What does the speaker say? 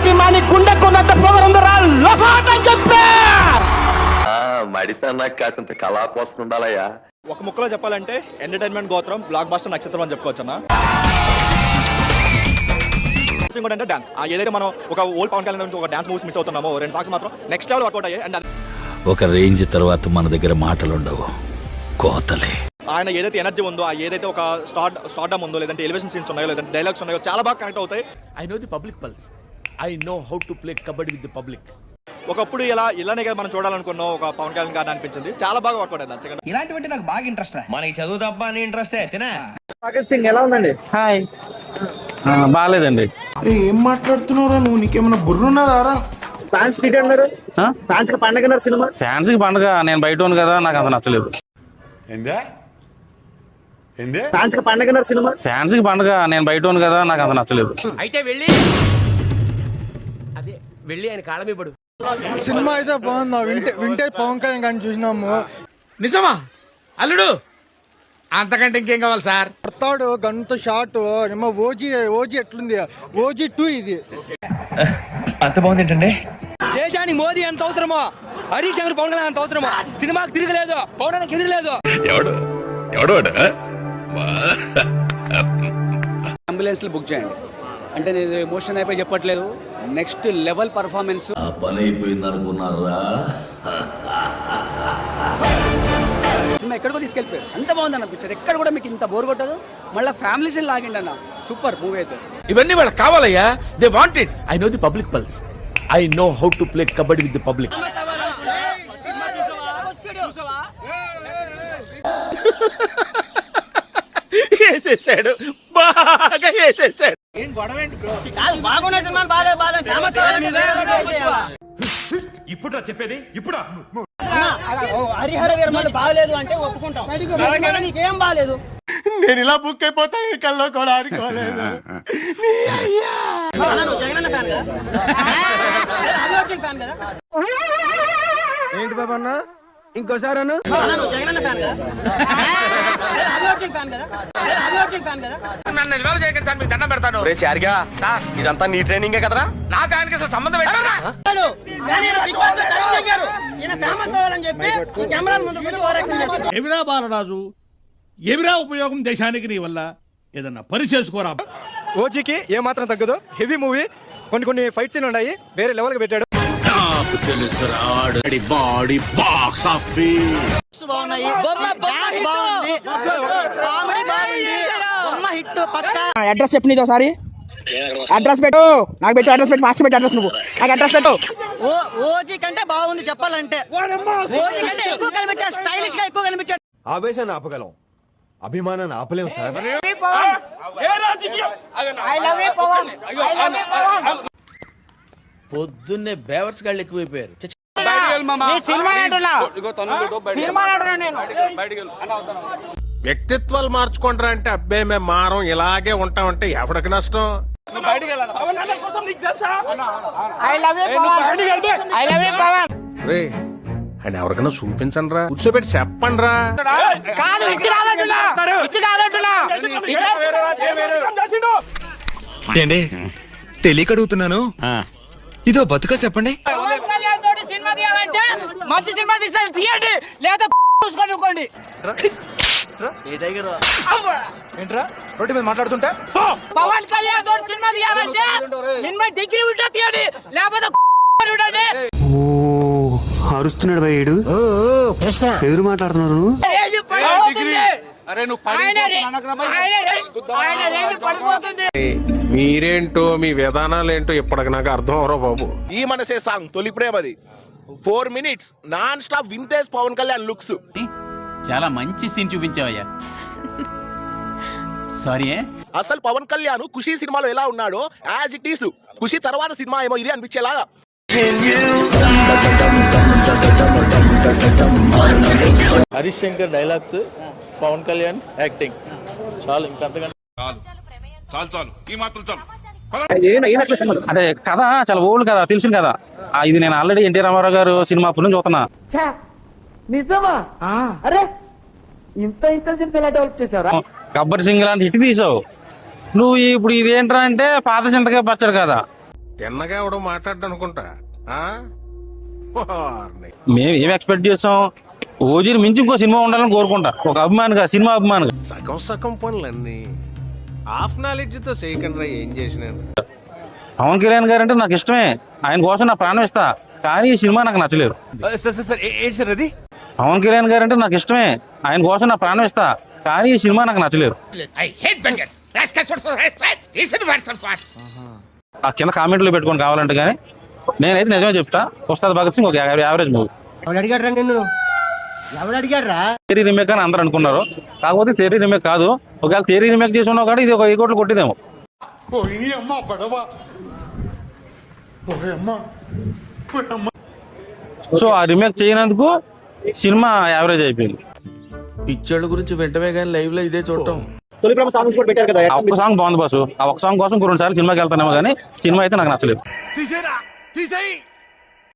వీరాభిమాని గుండెకున్నంత పొగరుందరా లఫాట్ అని చెప్పా. మడిసన్నా కాసింత కళా కోసం ఉండాలయ్యా. ఒక ముక్కలో చెప్పాలంటే ఎంటర్టైన్మెంట్ గోత్రం, బ్లాక్ బాస్టర్ నక్షత్రం అని చెప్పుకోవచ్చు అన్న. అంటే డాన్స్, ఏదైతే మనం ఒక ఓల్డ్ పవన్ కళ్యాణ్ నుంచి ఒక డాన్స్ మూవీస్ మిస్ అవుతున్నామో, 2 సాంగ్స్ మాత్రం నెక్స్ట్ లెవెల్ వర్కౌట్ అయ్యాయి. అండ్ ఒక రేంజ్ తర్వాత మన దగ్గర మాటలు ఉండవు, కోతలే. ఆయన ఏదైతే ఎనర్జీ ఉందో, ఏదైతే ఒక స్టార్డమ్ ఉందో, లేదంటే ఎలివేషన్ సీన్స్ ఉన్నాయో, లేదంటే డైలాగ్స్ ఉన్నాయో, చాలా బాగా కనెక్ట్ అవుతాయి. I know the public pulse, I know how to play kabaddi with the public. ఒకప్పుడు ఇలానే కదా మనం చూడాలనుకున్నాం ఒక పవన్ కళ్యాణ్ గారిని అనిపించింది. చాలా బాగా వర్కౌట్ అయింది. ఇలాంటివంటే నాకు బాగా ఇంట్రెస్ట్. మనకి చదువు తప్ప అని ఇంట్రెస్ట్ తినా. భగత్ సింగ్ ఎలా ఉందండి? హాయ్. బాగాలేదండి. ఏం మాట్లాడుతున్నారా నువ్వు? నీకేమన్నా బుర్రున్నదారా? ఫ్యాన్స్ కి అన్నారు, ఫ్యాన్స్ కి పండగ అన్నారు సినిమా. ఫ్యాన్స్ కి పండుగ, నేను బయట ఉంది కదా, నాకు అంత నచ్చలేదు. ఫ్యాన్స్ కి పండగ అన్నారు సినిమా. ఫ్యాన్స్ కి పండుగ, నేను బయట ఉంది కదా, నాకు అంత నచ్చలేదు. అయితే వెళ్ళి ఆయన కాళ్ళ మీద పడు. సినిమా అయితే బాగుందా? వింటేజ్ పవన్ కళ్యాణ్ గారిని చూసినాము. నిజమా అల్లుడు? అంతకంటే ఇంకేం కావాలి సార్? కొడతాడు గంట షాట్ ఏమో. ఓజీ ఎట్లుంది? ఓజీ 2 ఇది. అంత బాగుంది ఏంటండి? దేశానికి మోదీ ఎంత అవసరమో, హరీష్ శంకర్ పవన్ కళ్యాణ్ ఎంత అవసరమో. సినిమాకి తిరగలేదు, పవనానికి తిరగలేదు. అంబులెన్స్ బుక్ చేయండి అంటే నేను ఎమోషన్ అయిపోయి చెప్పట్లేదు. Next level performance. ఆ పని అయిపోయింది అనుకున్నారా? సినిమా ఎక్కడికో తీసుకెళ్ళిపోయారు. అంత బాగుంది అనిపించారు. ఎక్కడ కూడా మీకు ఇంత బోర్ కొట్టదు. మళ్ళీ ఫ్యామిలీస్ లాగిండి అన్న. సూపర్ మూవీ అయితే. ఇవన్నీ వాళ్ళకి కావాలయ్యా. They want it. I know the public pulse, I know how to play kabaddi with the public. వేసేసాడు, బాగా వేసేసాడు. ఇప్పుడు చెప్పేది ఇప్పుడు హరిహర వీరమల్లు బాగలేదు అంటే ఒప్పుకుంటాం. నీకేం బాగలేదు? నేను ఇలా బుక్ అయిపోతాను కల్లో కూడా అనుకోలేదు. ఏంటి బాబా అన్న? ఇంకోసారి దండం పెడతాను. ఇదంతా నీ ట్రైనింగే కదరా? నాకు ఆయనకి అసలు సంబంధం ఏంటన్నా? ఎవిరా బాలరాజు, ఎవిరా ఉపయోగం దేశానికి నీ వల్ల? ఏదన్నా పని చేసుకోరా. ఓజీకి ఏమాత్రం తగ్గదు. Heavy movie. కొన్ని ఫైట్ సీన్ ఉన్నాయి, వేరే లెవెల్ కి పెట్టాడు. అడ్రస్ చెప్పు, నీది ఒకసారి అడ్రస్ పెట్టు. నాకు పెట్టు అడ్రస్, పెట్టు ఫాస్ట్ పెట్టు అడ్రస్. నువ్వు నాకు అడ్రస్ పెట్టు. ఓజీ కంటే బాగుంది చెప్పాలంటే. ఓజీ కంటే ఎక్కువ కనిపించా, స్టైలిష్ గా ఎక్కువ కనిపించాడు. ఆవేశాన్ని ఆపగలం, అభిమానాన్ని ఆపలేం సార్. పొద్దున్నే బేవర్స్ గాళ్ళు ఎక్కువైపోయారు. వ్యక్తిత్వాలు మార్చుకుంటారా అంటే అబ్బే మేము మారం, ఇలాగే ఉంటామంటే ఎవరికి నష్టం? అని ఎవరికైనా చూపించండి రా, కూర్చోబెట్టి చెప్పండి రా. ఏంటి తెలియక అడుగుతున్నాను, ఇదో బతుక చెప్పండి. మంచి సినిమా తీయండి, లేదా చూసుకోండి. ఏంట్రా రోడ్డు మీద మాట్లాడుతుంటే? పవన్ కళ్యాణ్ తోటి సినిమా తీయాలంటే మినిమం డిగ్రీ ఉంటే తీయండి, లేకపోతే అరుస్తున్నాడు భయ్యుడు, ఎదురు మాట్లాడుతున్నారు. మీరేంటో మీ విధానాలు ఏంటో ఇప్పటికి నాకు అర్థం అవరో బాబు. ఈ మనసే సాంగ్ తొలి ప్రేమది 4 minutes non stop vintage Pawan Kalyan looks. చాలా మంచి సీన్ చూపించావయ్యా. సారీ. అసలు పవన్ కళ్యాణ్ ఖుషి సినిమాలో ఎలా ఉన్నాడో యాజ్ ఇట్ ఈస్ ఖుషి తర్వాత సినిమా ఏమో ఇది అనిపించేలాగా. హరీష్ శంకర్ డైలాగ్స్, పవన్ కళ్యాణ్ యాక్టింగ్ చాలు. ఇంకంతకంటే చాలు, ఈ మాత్రం చాలు. అంటే కథ చాలా ఓల్డ్ కదా, తెలిసింది కదా. ఇది నేను ఆల్రెడీ ఎన్టీ రామారావు గారు సినిమా అప్పుడు నుంచి చూస్తున్నా. నిజమా? అరే ఇంత డెవలప్ చేశారా? గబ్బర్ సింగ్ లాంటి హిట్ తీసావు నువ్వు. ఇప్పుడు ఇది ఏంట్రా అంటే పాత చింతకాయ పచ్చడి కదా. తిన్నగా ఎవడో మాట్లాడనుకుంటా మేము ఏం ఎక్స్పెక్ట్ చేస్తాం, ఓజీని మించి ఇంకో సినిమా ఉండాలని కోరుకుంటా, ఒక అభిమానిగా, సినిమా అభిమానిగా. సగం సగం పనులన్నీ హాఫ్ నాలెడ్జ్ తో చేయకుండా ఏం చేసినాను. పవన్ కళ్యాణ్ గారు అంటే నాకు ఇష్టమే, ఆయన కోసం నా ప్రాణం ఇస్తా, కానీ ఈ సినిమా నాకు నచ్చలేదు. ఏంటి సార్ అది? పవన్ కళ్యాణ్ గారు అంటే నాకు ఇష్టమే, ఆయన కోసం నా ప్రాణం ఇస్తా, కానీ ఈ సినిమా నాకు నచ్చలేదు. ఆ కింద కామెంట్లు పెట్టుకొని కావాలంటే, కానీ నేనైతే నిజమే చెప్తా, ఉస్తాద్ భగత్ సింగ్ ఒక యావరేజ్ మూవీ. థియరీ రీమేక్ అని అందరూ అనుకున్నారు, కాకపోతే థియరీ రీమేక్ కాదు. ఒకవేళ థియరీ రీమేక్ చేసి ఉన్నావు కానీ ఇది ఒక 1 కోట్లు కొట్టిదేమో. సో ఆ రీమేక్ చేయనందుకు సినిమా యావరేజ్ అయిపోయింది. పిక్చర్ల గురించి వెంటనే కానీ లైవ్ లో ఇదే చూడటం. ఆ ఒక్క సాంగ్ బాగుంది బాసు, ఆ ఒక్క సాంగ్ కోసం 2 సార్లు సినిమాకి వెళ్తానేమో కానీ సినిమా అయితే నాకు నచ్చలేదు. తీసేరా తీసేయి.